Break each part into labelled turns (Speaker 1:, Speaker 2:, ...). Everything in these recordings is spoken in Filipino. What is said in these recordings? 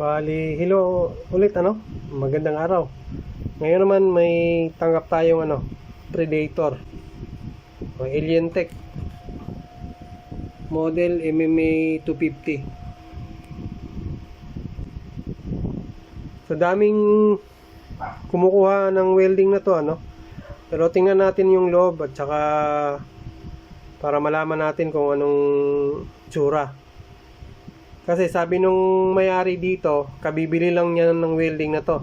Speaker 1: Bali, hello ulit Magandang araw. Ngayon naman may tanggap tayong Predator o Alien Tech model MMA 250. So daming kumukuha ng welding na to Pero tingnan natin yung loob at saka para malaman natin kung anong tsura. Kasi sabi nung may-ari dito, kabibili lang niya ng welding na to.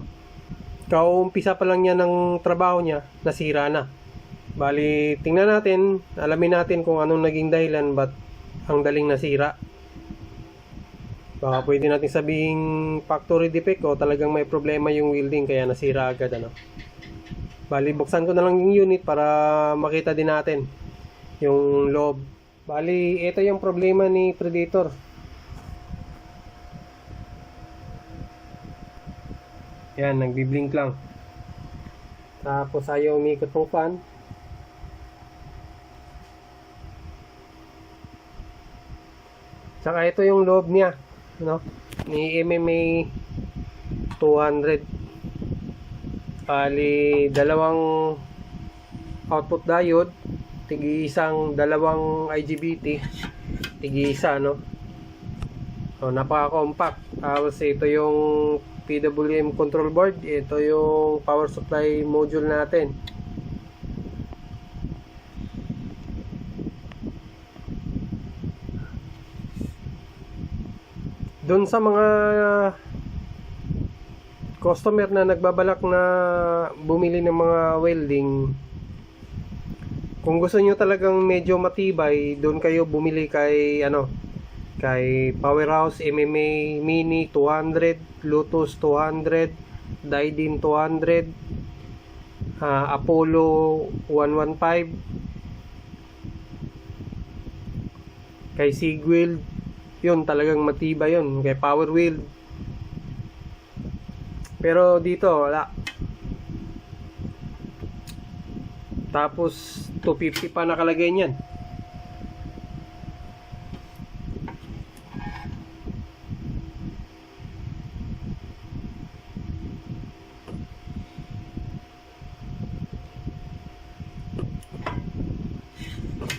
Speaker 1: Kauumpisa pa lang niya ng trabaho niya, nasira na. Bali, tingnan natin, alamin natin kung anong naging dahilan ba't ang daling nasira. Baka pwede natin sabihing factory defect o talagang may problema yung welding kaya nasira agad Bali, buksan ko na lang yung unit para makita din natin yung loob. Bali, ito yung problema ni Predator. Yan, nagbi-blink lang. Tapos ayaw umikot ng fan. Tsaka ito yung loob niya, ni MMA 200. Bali, dalawang output diode, tigi-isang dalawang IGBT, tigi-isa, napaka-compact. Tapos ito yung PWM control board, ito yung power supply module natin. Doon sa mga customer na nagbabalak na bumili ng mga welding, kung gusto nyo talagang medyo matibay, doon kayo bumili kay kay Powerhouse MMA Mini 200, Lotus 200, Dydin 200, Apollo 115, kay Sigweld, yun talagang matibay yun, kay Power Wheel. Pero dito wala. Tapos 250 pa nakalagay niyan.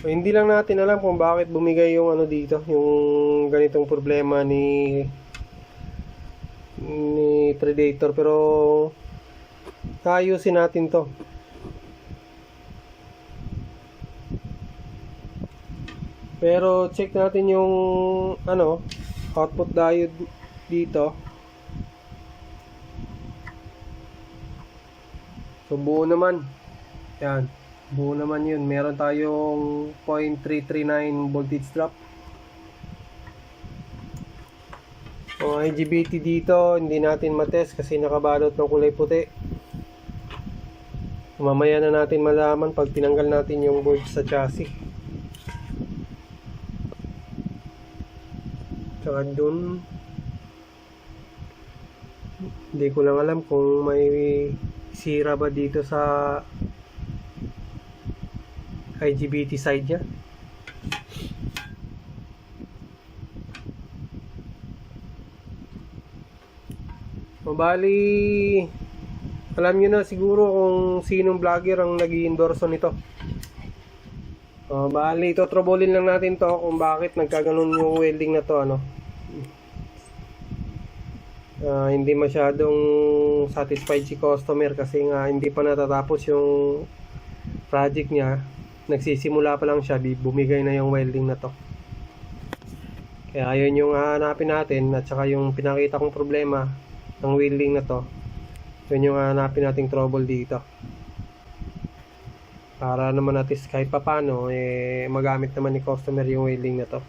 Speaker 1: So, hindi lang natin alam kung bakit bumigay yung dito, yung ganitong problema ni Predator, pero ayusin natin to. Pero check natin yung output diode dito. So buo naman. Yan. Buo naman yun. Meron tayong 0.339 voltage drop. Ang IGBT dito, hindi natin matest kasi nakabalot ng kulay puti. Mamaya na natin malaman pag tinanggal natin yung board sa chassis. Tsaka dun, hindi ko lang alam kung may sira ba dito sa IGBT side niya. Bali, alam nyo na siguro kung sinong vlogger ang nag-i-endorso nito. Bali, ito-troublin lang natin to kung bakit nagkaganon yung welding na to hindi masyadong satisfied si customer kasi nga hindi pa natatapos yung project niya. Nagsisimula pa lang siya, bumigay na yung welding na to. Kaya yun yung hanapin natin at saka yung pinakita kong problema ng welding na to. Yun yung hanapin nating trouble dito. Para naman natin kahit papano magamit naman ni customer yung welding na to.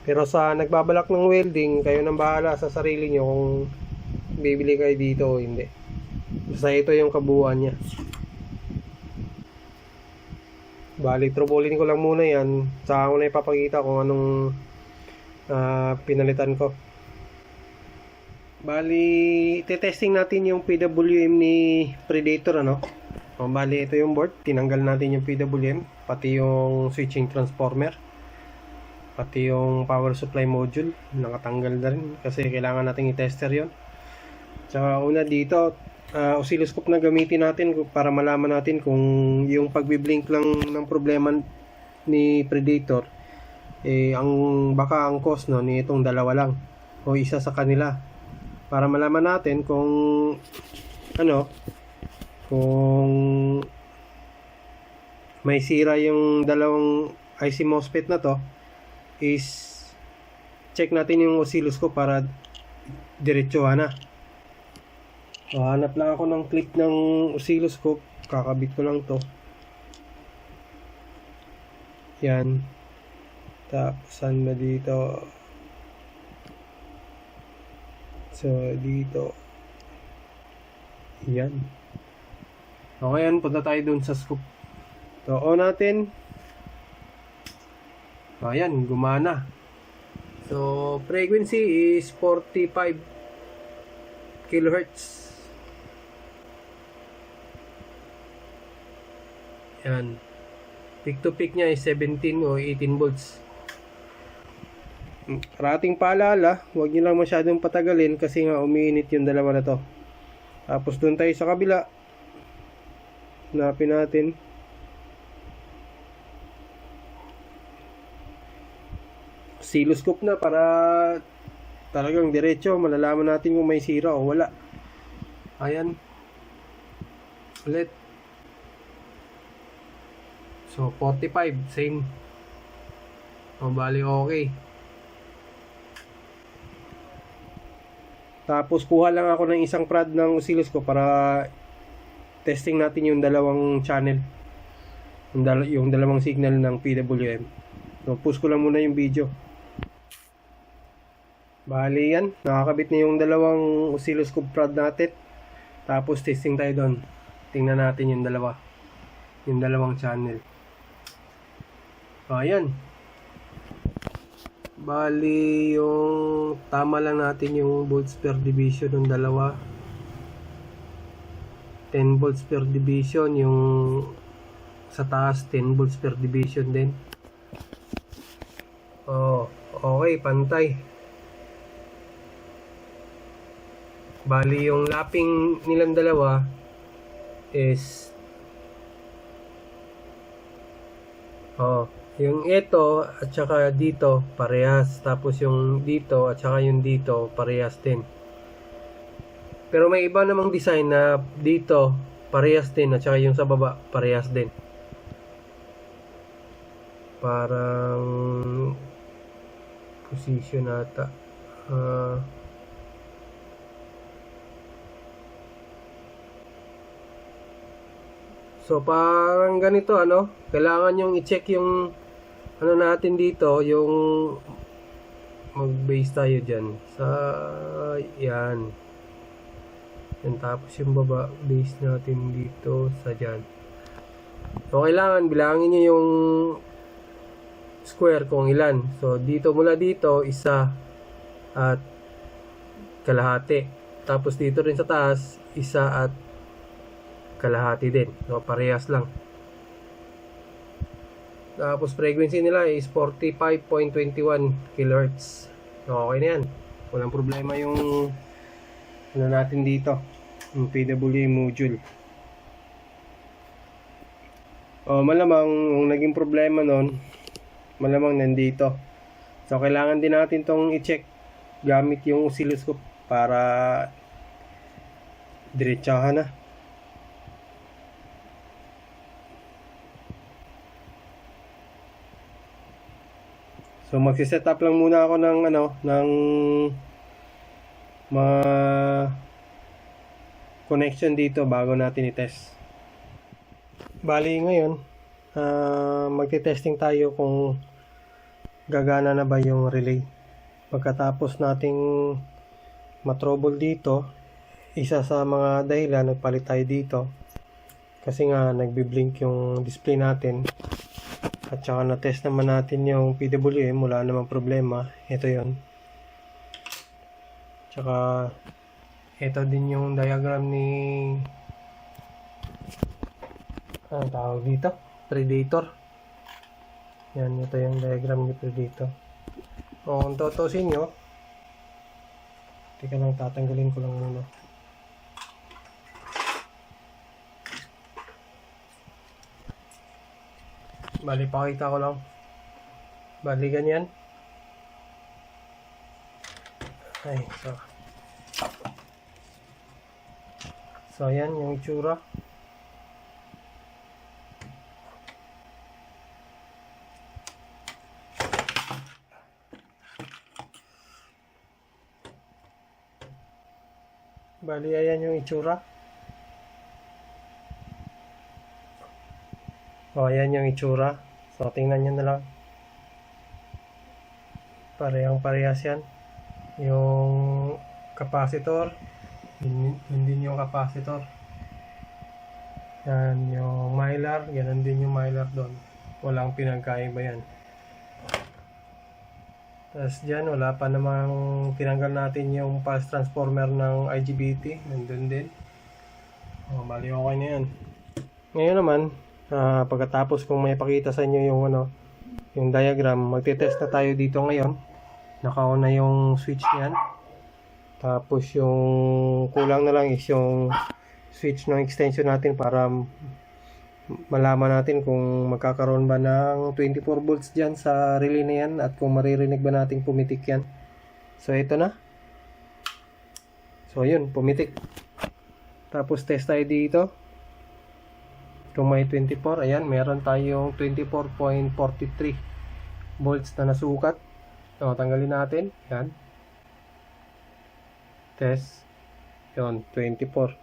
Speaker 1: Pero sa nagbabalak ng welding, kayo nang bahala sa sarili nyo kung bibili kayo dito o hindi. Basta ito yung kabuuan niya. Bali, troublin ko lang muna yan. Saka ako na ipapakita kung anong pinalitan ko. Bali, testing natin yung PWM ni Predator bali, ito yung board. Tinanggal natin yung PWM, pati yung switching transformer. pati yung power supply module nakatanggal na rin kasi kailangan natin i-tester yon. Tsaka una dito, oscilloscope na gamitin natin para malaman natin kung yung pagbiblink lang ng problema ni Predator baka ang cause no ni itong dalawa lang o isa sa kanila, para malaman natin kung kung may sira yung dalawang IC MOSFET na to, is check natin yung oscilloscope para diretsuhan na. So, hanap lang ako ng clip ng oscilloscope, kakabit ko lang to. Yan. Tapos saan ba dito? So dito. Yan. Okay, yan, punta tayo dun sa scope. So on natin. Ayan, gumana. So, frequency is 45 kilohertz. Yan. Peak to peak niya is 17 o 18 volts. Parating paalala, huwag nyo lang masyadong patagalin kasi nga umiinit yung dalawa na to. Tapos doon tayo sa kabila. Hanapin natin. Oscilloscope na para talagang diretso malalaman natin kung may sira o wala. Ayan. Ulit. So 45 same. O bali okay. Tapos kuha lang ako ng isang prad ng oscilloscope para testing natin yung dalawang channel. Yung dalawang signal ng PWM. So push ko lang muna yung video. Bali yan, nakakabit na yung dalawang oscilloscope prod natin. Tapos testing tayo doon. Tingnan natin yung dalawang channel. Ayan. Bali yung tama lang natin yung volts per division ng dalawa. 10 volts per division, yung sa taas 10 volts per division din. Oh, okay, pantay. Bali yung lapping nilang dalawa is yung ito at saka dito parehas, tapos yung dito at saka yung dito parehas din. Pero may iba namang design na dito parehas din at saka yung sa baba parehas din. Parang position ata. So parang ganito kailangan yung i-check yung natin dito, yung mag-base tayo dyan sa yan. Tapos yung baba base natin dito sa dyan. So kailangan bilangin nyo yung square kung ilan. So dito mula dito isa at kalahati. Tapos dito rin sa taas isa at kalahati din. So parehas lang. Tapos frequency nila is 45.21 kHz. So okay na yan. Walang problema yung natin dito, yung PWM module. Malamang yung naging problema nun, malamang nandito. So kailangan din natin tong i-check gamit yung oscilloscope para diretsahan na. So magsi-set up lang muna ako ng connection dito bago natin i-test. Bali ngayon, magti-testing tayo kung gagana na ba yung relay. Pagkatapos nating matrouble dito, isa sa mga dahilan nagpalit tayo dito kasi nga nagbi-blink yung display natin. At saka na-test naman natin yung PWM, wala namang problema. Ito yon. Tsaka ito din yung diagram ni tawag dito? Predator. Yan, ito yung diagram ni Predator. O kung tutusin nyo, teka lang, tatanggalin ko lang muna. Bali, pakita ko lang. Bali, ganyan. Ay, so ayan yung itsura. Bali, ayan yung itsura. O, ayan yung itsura. So, tingnan nyo na lang. Parehang-parehas yan. Yung capacitor. Yun din yung capacitor. Yan, yung mylar. Ganun din yung mylar doon. Walang pinagkaiba yan. Tapos dyan, wala pa namang tinanggal natin yung pulse transformer ng IGBT. Nandun din. O, bali okay na yan. Ngayon naman, pagkatapos kung may pakita sa inyo yung yung diagram, magte-test na tayo dito ngayon. Naka-on na yung switch niyan. Tapos yung kulang na lang is yung switch ng extension natin para malaman natin kung magkakaroon ba ng 24 volts dyan sa relay na yan at kung maririnig ba natin pumitik yan. So ito na. So yun, pumitik. Tapos test tayo dito. Kung may 24, ayan, meron tayong 24.43 volts na nasukat. So tanggalin natin. Yan. Test. Yun, 24.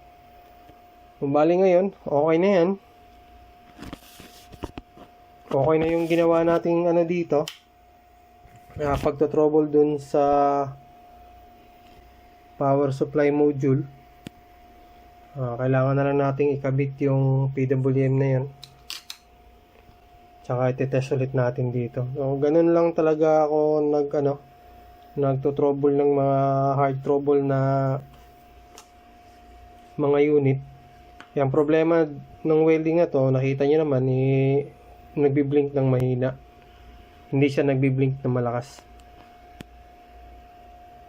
Speaker 1: Kung bali ngayon, okay na yan. Okay na yung ginawa nating dito. Pagto-trouble dun sa power supply module. Kailangan na lang nating ikabit yung PWM na yan. Tsaka iti-test ulit natin dito. So, ganun lang talaga ako nagto-trouble ng mga hard trouble na mga unit. Yung problema ng welding na to, nakita nyo naman, nagbi-blink ng mahina. Hindi siya nagbi-blink ng malakas.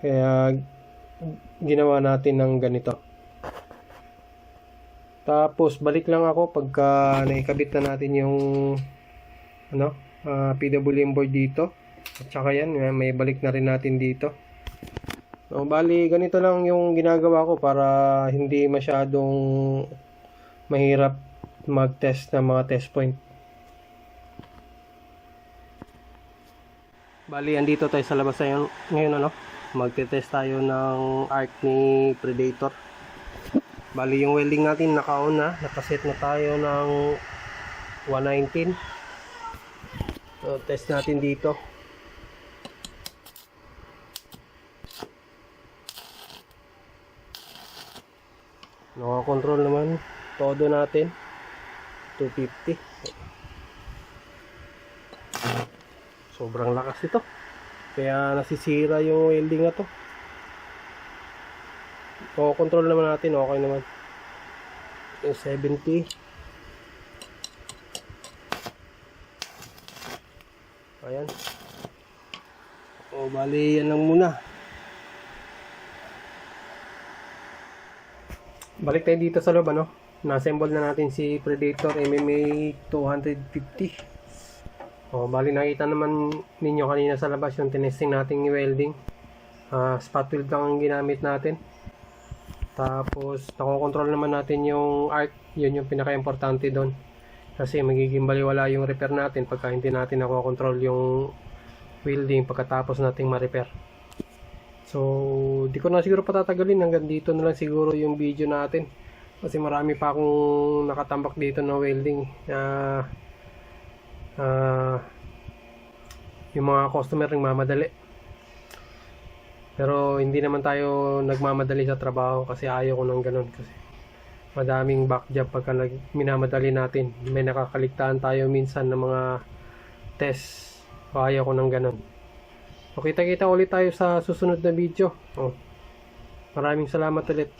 Speaker 1: Kaya ginawa natin ng ganito. Tapos balik lang ako pagka naikabit na natin yung PWM board dito. At saka yan, may balik na rin natin dito. So, bali ganito lang yung ginagawa ko para hindi masyadong mahirap mag-test ng mga test point. Bali, andito tayo sa labas ngayon, magte-test tayo ng arc ni Predator. Bali, yung welding natin naka-on na, nakaset na tayo ng 119. So, test natin dito. Naka-control naman todo natin 250. Sobrang lakas ito. Kaya nasisira yung welding na to. O, control naman natin. Okay naman. Yung 70. Ayan. O, bali yan lang muna. Balik tayo dito sa loob, Na-assemble na natin si Predator MMA 250. O, bali nakita naman ninyo kanina sa labas yung tinesting nating welding. Spot weld lang ang ginamit natin. Tapos nakokontrol naman natin yung arc. Yun yung pinaka-importante doon. Kasi magiging baliwala yung repair natin pagka hindi natin nakokontrol yung welding pagkatapos nating ma-repair. So, di ko na siguro patatagalin. Hanggang dito na lang siguro yung video natin. Kasi marami pa akong nakatambak dito na welding. Yung mga customer nagmamadali, pero hindi naman tayo nagmamadali sa trabaho kasi ayaw ko ng ganun kasi madaming back job pagka minamadali natin. May nakakaligtaan tayo minsan ng mga test, so ayaw ko ng ganun. So kita ulit tayo sa susunod na video. Maraming salamat ulit.